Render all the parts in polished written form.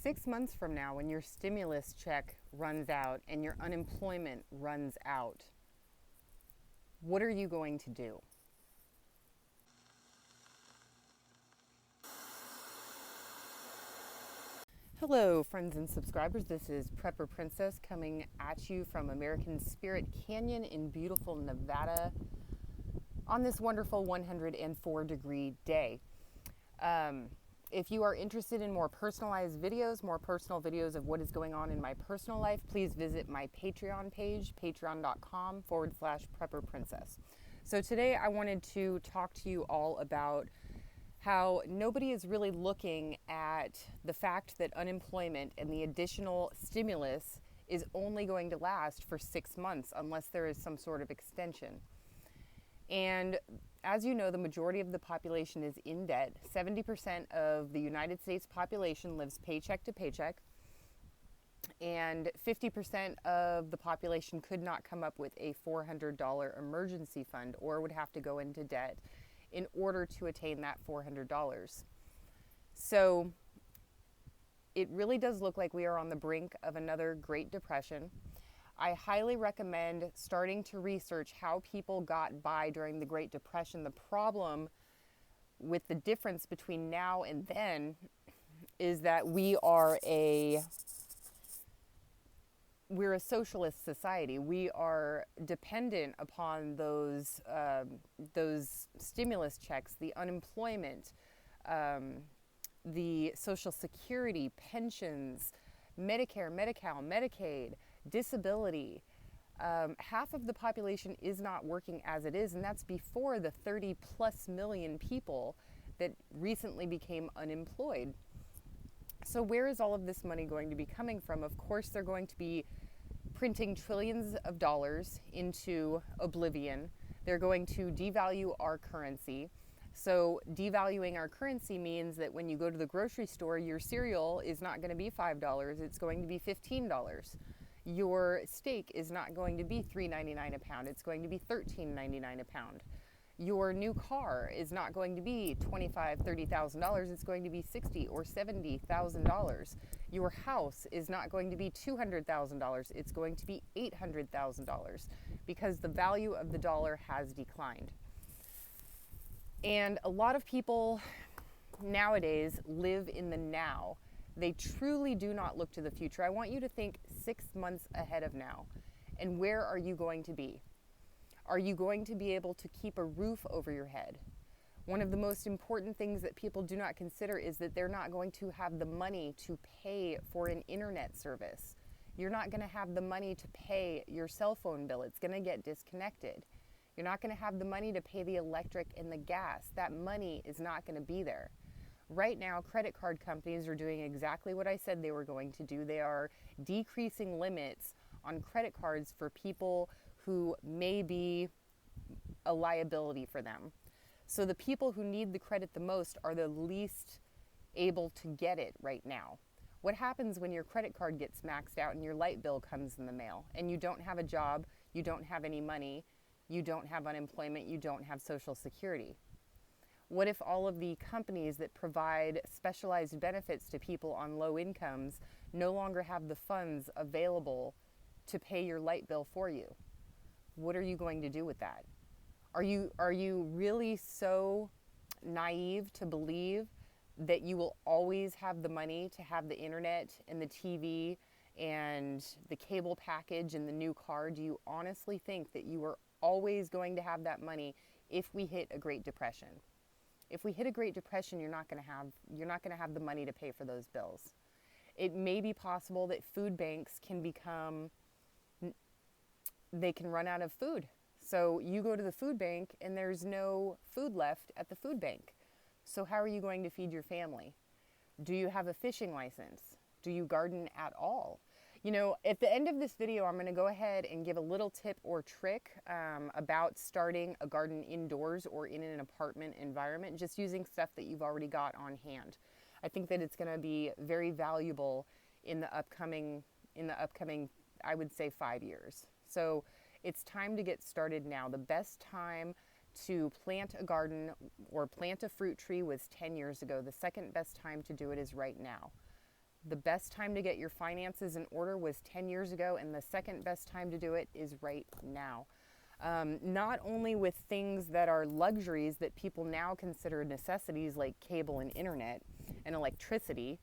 6 months from now, when your stimulus check runs out and your unemployment runs out, what are you going to do? Hello, friends and subscribers. This is Prepper Princess coming at you from American Spirit Canyon in beautiful Nevada on this wonderful 104-degree day. If you are interested in more personalized videos, more personal videos of what is going on in my personal life, please visit my Patreon page, patreon.com/prepperprincess. So today I wanted to talk to you all about how nobody is really looking at the fact that unemployment and the additional stimulus is only going to last for 6 months unless there is some sort of extension. And as you know, the majority of the population is in debt. 70% of the United States population lives paycheck to paycheck, and 50% of the population could not come up with a $400 emergency fund or would have to go into debt in order to attain that $400. So it really does look like we are on the brink of another Great Depression. I highly recommend starting to research how people got by during the Great Depression. The problem with the difference between now and then is that we're a socialist society. We are dependent upon those stimulus checks, the unemployment, the Social Security, pensions, Medicare, Medi-Cal, Medicaid, disability. Half of the population is not working as it is, and that's before the 30 plus million people that recently became unemployed. So where is all of this money going to be coming from? Of course, they're going to be printing trillions of dollars into oblivion. They're going to devalue our currency. So devaluing our currency means that when you go to the grocery store, your cereal is not going to be $5, it's going to be $15. Your steak is not going to be $3.99 a pound, it's going to be $13.99 a pound. Your new car is not going to be $25,000, $30,000, it's going to be $60,000 or $70,000. Your house is not going to be $200,000, it's going to be $800,000 because the value of the dollar has declined. And a lot of people nowadays live in the now. They truly do not look to the future. I want you to think 6 months ahead of now. And where are you going to be? Are you going to be able to keep a roof over your head? One of the most important things that people do not consider is that they're not going to have the money to pay for an internet service. You're not going to have the money to pay your cell phone bill. It's going to get disconnected. You're not going to have the money to pay the electric and the gas. That money is not going to be there. Right now, credit card companies are doing exactly what I said they were going to do. They are decreasing limits on credit cards for people who may be a liability for them. So the people who need the credit the most are the least able to get it right now. What happens when your credit card gets maxed out and your light bill comes in the mail and you don't have a job, you don't have any money, you don't have unemployment, you don't have Social Security? What if all of the companies that provide specialized benefits to people on low incomes no longer have the funds available to pay your light bill for you? What are you going to do with that? Are you really so naive to believe that you will always have the money to have the internet and the TV and the cable package and the new car? Do you honestly think that you are always going to have that money if we hit a Great Depression? If we hit a Great Depression, you're not going to have the money to pay for those bills. It may be possible that food banks can run out of food. So you go to the food bank and there's no food left at the food bank. So how are you going to feed your family? Do you have a fishing license? Do you garden at all? You know, at the end of this video, I'm going to go ahead and give a little tip or trick about starting a garden indoors or in an apartment environment, just using stuff that you've already got on hand. I think that it's going to be very valuable in the upcoming, I would say, 5 years. So it's time to get started now. The best time to plant a garden or plant a fruit tree was 10 years ago. The second best time to do it is right now. The best time to get your finances in order was 10 years ago, and the second best time to do it is right now. Not only with things that are luxuries that people now consider necessities like cable and internet and electricity,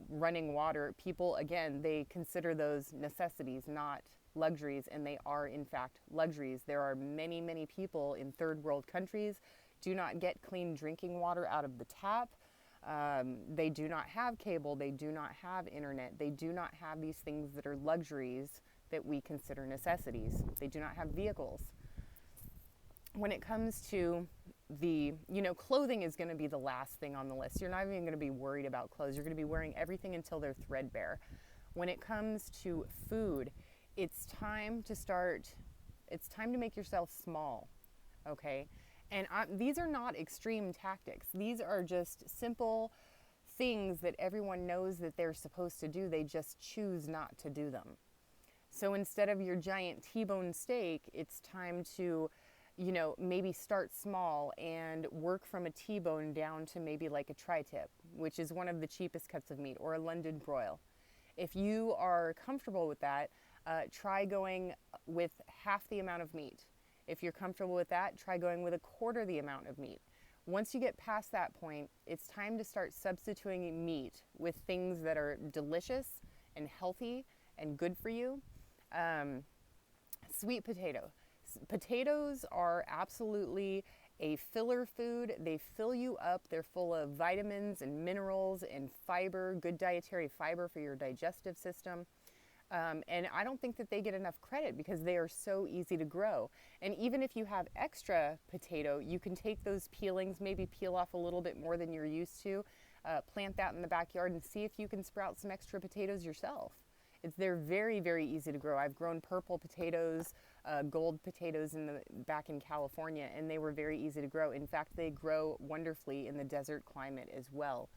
running water, people, again, they consider those necessities, not luxuries, and they are, in fact, luxuries. There are many, many people in third world countries do not get clean drinking water out of the tap. They do not have cable. They do not have internet. They do not have these things that are luxuries that we consider necessities. They do not have vehicles. When it comes to clothing is going to be the last thing on the list. You're not even going to be worried about clothes. You're going to be wearing everything until they're threadbare. When it comes to food, it's time to make yourself small, okay? And these are not extreme tactics. These are just simple things that everyone knows that they're supposed to do. They just choose not to do them. So instead of your giant T-bone steak, it's time to, maybe start small and work from a T-bone down to maybe like a tri-tip, which is one of the cheapest cuts of meat, or a London broil. If you are comfortable with that, try going with half the amount of meat. If you're comfortable with that, try going with a quarter the amount of meat. Once you get past that point, it's time to start substituting meat with things that are delicious and healthy and good for you. Sweet potato. Potatoes are absolutely a filler food. They fill you up. They're full of vitamins and minerals and fiber, good dietary fiber for your digestive system. And I don't think that they get enough credit because they are so easy to grow. And even if you have extra potato, you can take those peelings, maybe peel off a little bit more than you're used to, plant that in the backyard and see if you can sprout some extra potatoes yourself. They're very, very easy to grow. I've grown purple potatoes, gold potatoes back in California, and they were very easy to grow. In fact, they grow wonderfully in the desert climate as well.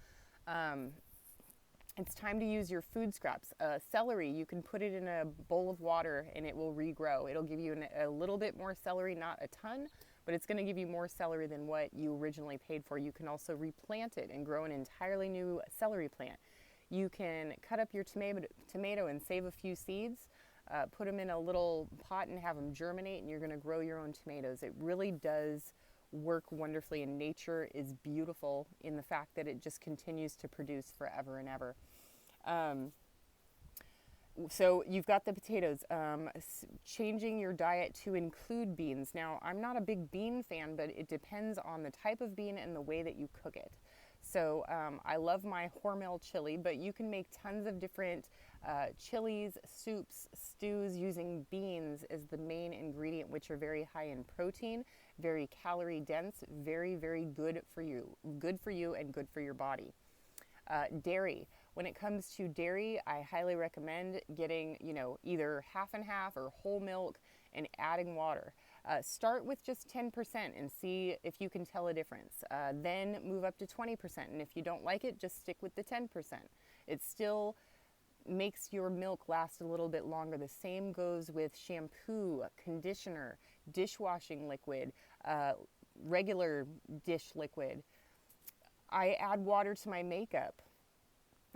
It's time to use your food scraps. Celery, you can put it in a bowl of water and it will regrow. It'll give you a little bit more celery, not a ton, but it's going to give you more celery than what you originally paid for. You can also replant it and grow an entirely new celery plant. You can cut up your tomato and save a few seeds, put them in a little pot and have them germinate, and you're going to grow your own tomatoes. It really does work wonderfully, and nature is beautiful in the fact that it just continues to produce forever and ever. So you've got the potatoes. Changing your diet to include beans. Now, I'm not a big bean fan, but it depends on the type of bean and the way that you cook it. So I love my Hormel chili, but you can make tons of different chilies, soups, stews using beans as the main ingredient, which are very high in protein, very calorie dense, very, very good for you and good for your body. Dairy. When it comes to dairy, I highly recommend getting, either half and half or whole milk and adding water. Start with just 10% and see if you can tell a difference. Then move up to 20%. And if you don't like it, just stick with the 10%. It still makes your milk last a little bit longer. The same goes with shampoo, conditioner, dishwashing liquid, regular dish liquid. I add water to my makeup.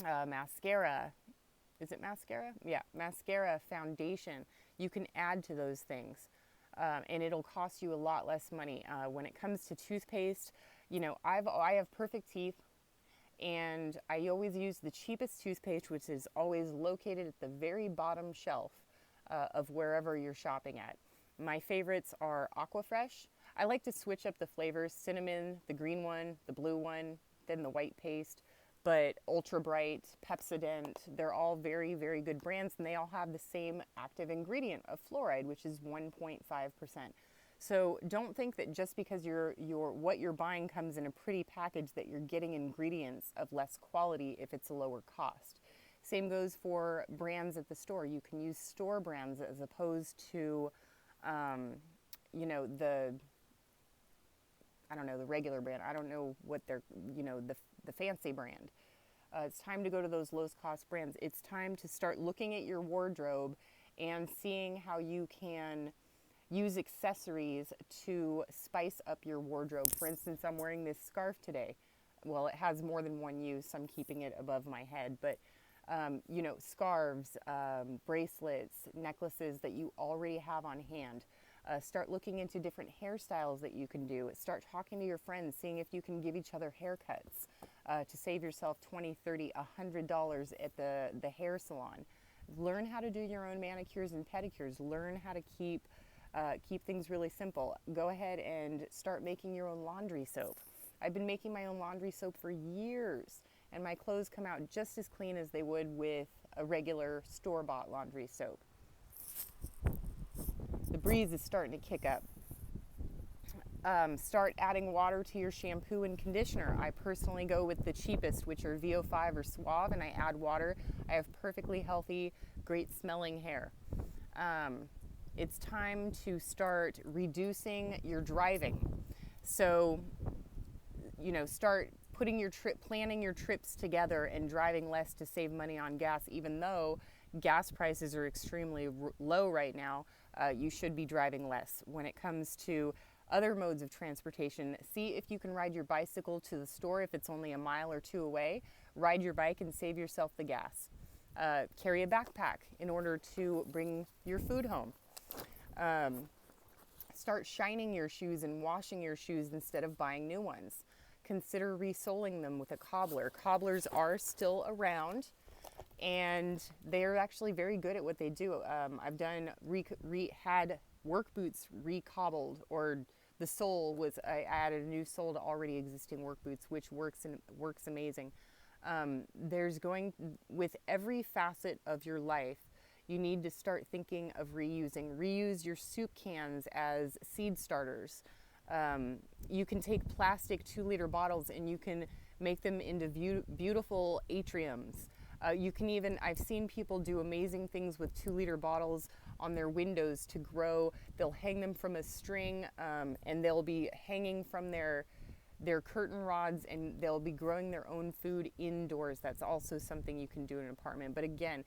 Mascara. Is it mascara? Yeah, mascara, foundation. You can add to those things. And it'll cost you a lot less money. When it comes to toothpaste, I have perfect teeth, and I always use the cheapest toothpaste, which is always located at the very bottom shelf of wherever you're shopping at. My favorites are Aquafresh. I like to switch up the flavors: cinnamon, the green one, the blue one, then the white paste. But Ultra Bright, Pepsodent, they're all very, very good brands, and they all have the same active ingredient of fluoride, which is 1.5%. So don't think that just because what you're buying comes in a pretty package that you're getting ingredients of less quality if it's a lower cost. Same goes for brands at the store. You can use store brands as opposed to, the regular brand. I don't know what they're, the fancy brand. It's time to go to those low cost brands. It's time to start looking at your wardrobe and seeing how you can use accessories to spice up your wardrobe. For instance, I'm wearing this scarf today. Well, it has more than one use. I'm keeping it above my head, but you know, scarves, bracelets, necklaces that you already have on hand. Start looking into different hairstyles that you can do. Start talking to your friends, seeing if you can give each other haircuts to save yourself $20, $30, $100 at the hair salon. Learn how to do your own manicures and pedicures. Learn how to keep things really simple. Go ahead and start making your own laundry soap. I've been making my own laundry soap for years, and my clothes come out just as clean as they would with a regular store-bought laundry soap. The breeze is starting to kick up. Start adding water to your shampoo and conditioner. I personally go with the cheapest, which are VO5 or Suave, and I add water. I have perfectly healthy, great smelling hair. It's time to start reducing your driving. So, you know, start putting your planning your trips together and driving less to save money on gas. Even though gas prices are extremely low right now, you should be driving less. When it comes to other modes of transportation, see if you can ride your bicycle to the store if it's only a mile or two away. Ride your bike and save yourself the gas. Carry a backpack in order to bring your food home. Start shining your shoes and washing your shoes instead of buying new ones. Consider resoling them with a cobbler. Cobblers are still around, and they're actually very good at what they do. I've done had work boots recobbled, or the sole was, I added a new sole to already existing work boots, which works amazing. With every facet of your life, you need to start thinking of reusing. Reuse your soup cans as seed starters. You can take plastic 2-liter bottles and you can make them into beautiful atriums. You can even, I've seen people do amazing things with 2-liter bottles on their windows to grow. They'll hang them from a string, and they'll be hanging from their curtain rods, and they'll be growing their own food indoors. That's also something you can do in an apartment. But again,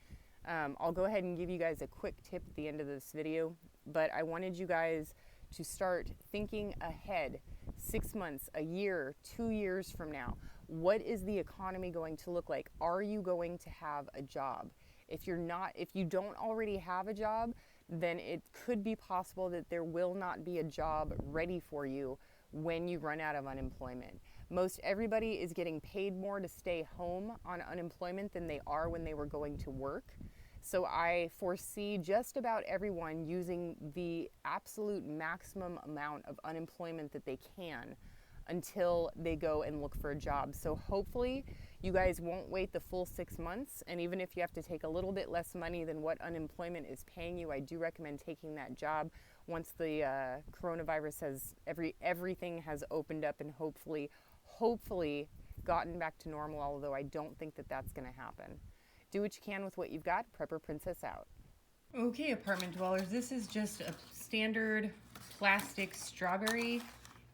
I'll go ahead and give you guys a quick tip at the end of this video, but I wanted you guys to start thinking ahead 6 months, a year, 2 years from now. What is the economy going to look like? Are you going to have a job? If you don't already have a job, then it could be possible that there will not be a job ready for you when you run out of unemployment. Most everybody is getting paid more to stay home on unemployment than they are when they were going to work. So I foresee just about everyone using the absolute maximum amount of unemployment that they can until they go and look for a job. So hopefully you guys won't wait the full 6 months, and even if you have to take a little bit less money than what unemployment is paying you, I do recommend taking that job once the coronavirus has, everything has opened up and hopefully gotten back to normal, although I don't think that that's going to happen. Do what you can with what you've got. Prepper Princess out. Okay, apartment dwellers, this is just a standard plastic strawberry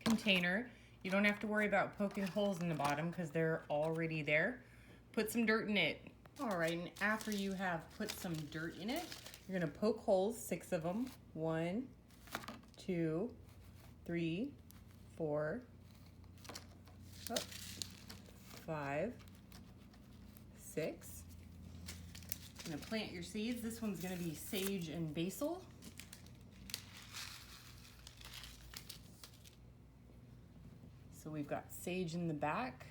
container. You don't have to worry about poking holes in the bottom because they're already there. Put some dirt in it. All right, and after you have put some dirt in it, you're gonna poke holes, 6 of them. 1, 2, 3, 4, 5, 6. I'm gonna plant your seeds. This one's gonna be sage and basil. So we've got sage in the back.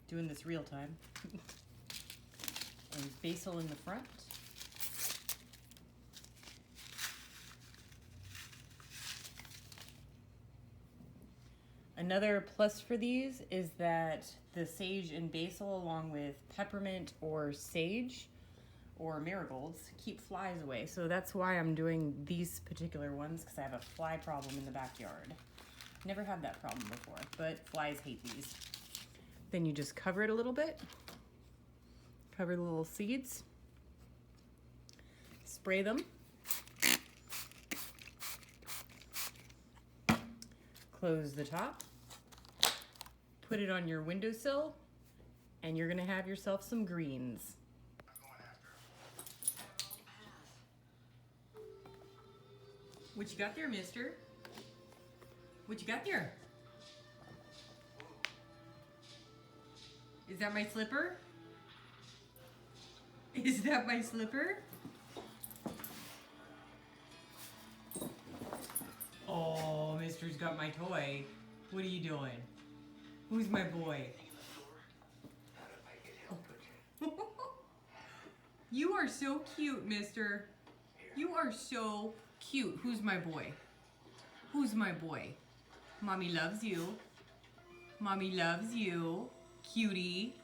Doing this real time. And basil in the front. Another plus for these is that the sage and basil, along with peppermint or sage or marigolds, keep flies away. So that's why I'm doing these particular ones, because I have a fly problem in the backyard. Never had that problem before, but flies hate these. Then you just cover it a little bit. Cover the little seeds. Spray them. Close the top. Put it on your windowsill, and you're gonna have yourself some greens. What you got there, mister? What you got there? Is that my slipper? Is that my slipper? Oh, mister's got my toy. What are you doing? Who's my boy? You are so cute, mister. You are so cute. Who's my boy? Who's my boy? Mommy loves you. Mommy loves you. Cutie.